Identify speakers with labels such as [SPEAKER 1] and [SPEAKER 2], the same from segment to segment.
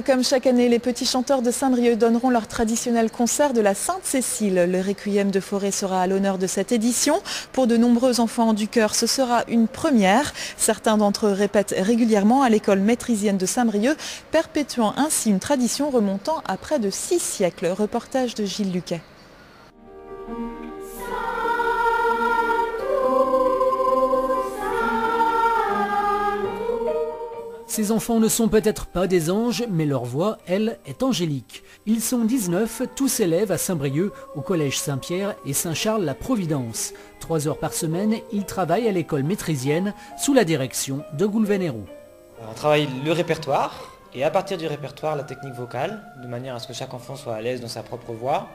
[SPEAKER 1] Comme chaque année, les petits chanteurs de Saint-Brieuc donneront leur traditionnel concert de la Sainte-Cécile. Le Requiem de Fauré sera à l'honneur de cette édition. Pour de nombreux enfants du chœur, ce sera une première. Certains d'entre eux répètent régulièrement à l'école maîtrisienne de Saint-Brieuc, perpétuant ainsi une tradition remontant à près de 6 siècles. Reportage de Gilles Luquet.
[SPEAKER 2] Ces enfants ne sont peut-être pas des anges, mais leur voix, elle, est angélique. Ils sont 19, tous élèves à Saint-Brieuc, au collège Saint-Pierre et Saint-Charles-la-Providence. 3 heures par semaine, ils travaillent à l'école maîtrisienne sous la direction de Goulvenero.
[SPEAKER 3] On travaille le répertoire et à partir du répertoire, la technique vocale, de manière à ce que chaque enfant soit à l'aise dans sa propre voix.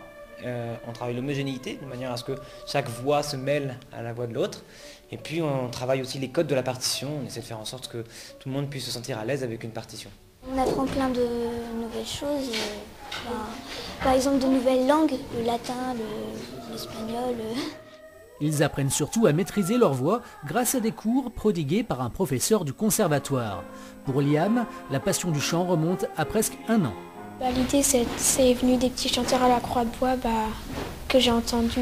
[SPEAKER 3] On travaille l'homogénéité, de manière à ce que chaque voix se mêle à la voix de l'autre. Et puis on travaille aussi les codes de la partition, on essaie de faire en sorte que tout le monde puisse se sentir à l'aise avec une partition.
[SPEAKER 4] On apprend plein de nouvelles choses, par exemple de nouvelles langues, le latin, l'espagnol.
[SPEAKER 2] Ils apprennent surtout à maîtriser leur voix grâce à des cours prodigués par un professeur du conservatoire. Pour Liam, la passion du chant remonte à presque 1 an.
[SPEAKER 5] L'idée, c'est venu des petits chanteurs à la Croix-de-Bois que j'ai entendu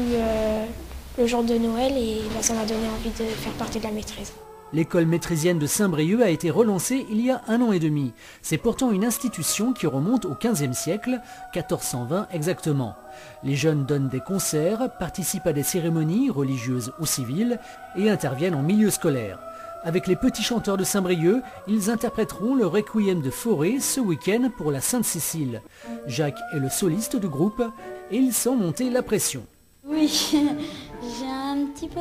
[SPEAKER 5] le jour de Noël et ça m'a donné envie de faire partie de la maîtrise.
[SPEAKER 2] L'école maîtrisienne de Saint-Brieuc a été relancée il y a 1 an et demi. C'est pourtant une institution qui remonte au XVe siècle, 1420 exactement. Les jeunes donnent des concerts, participent à des cérémonies religieuses ou civiles et interviennent en milieu scolaire. Avec les petits chanteurs de Saint-Brieuc, ils interpréteront le Requiem de Fauré ce week-end pour la Sainte-Cécile. Jacques est le soliste du groupe et il sent monter la pression.
[SPEAKER 6] Oui, j'ai un petit peu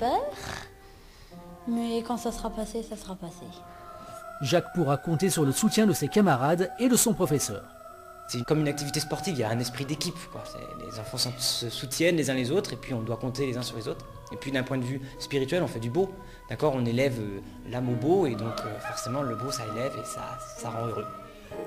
[SPEAKER 6] peur, mais quand ça sera passé, ça sera passé.
[SPEAKER 2] Jacques pourra compter sur le soutien de ses camarades et de son professeur.
[SPEAKER 3] C'est comme une activité sportive, il y a un esprit d'équipe. Les enfants se soutiennent les uns les autres et puis on doit compter les uns sur les autres. Et puis d'un point de vue spirituel, on fait du beau. D'accord, on élève l'âme au beau et donc forcément le beau ça élève et ça rend heureux.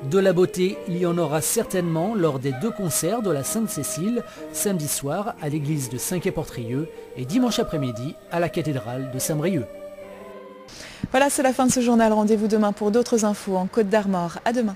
[SPEAKER 2] De la beauté, il y en aura certainement lors des 2 concerts de la Sainte-Cécile, samedi soir à l'église de Saint-Quay-Portrieux et dimanche après-midi à la cathédrale de Saint-Brieuc.
[SPEAKER 1] Voilà, c'est la fin de ce journal. Rendez-vous demain pour d'autres infos en Côte d'Armor. À demain.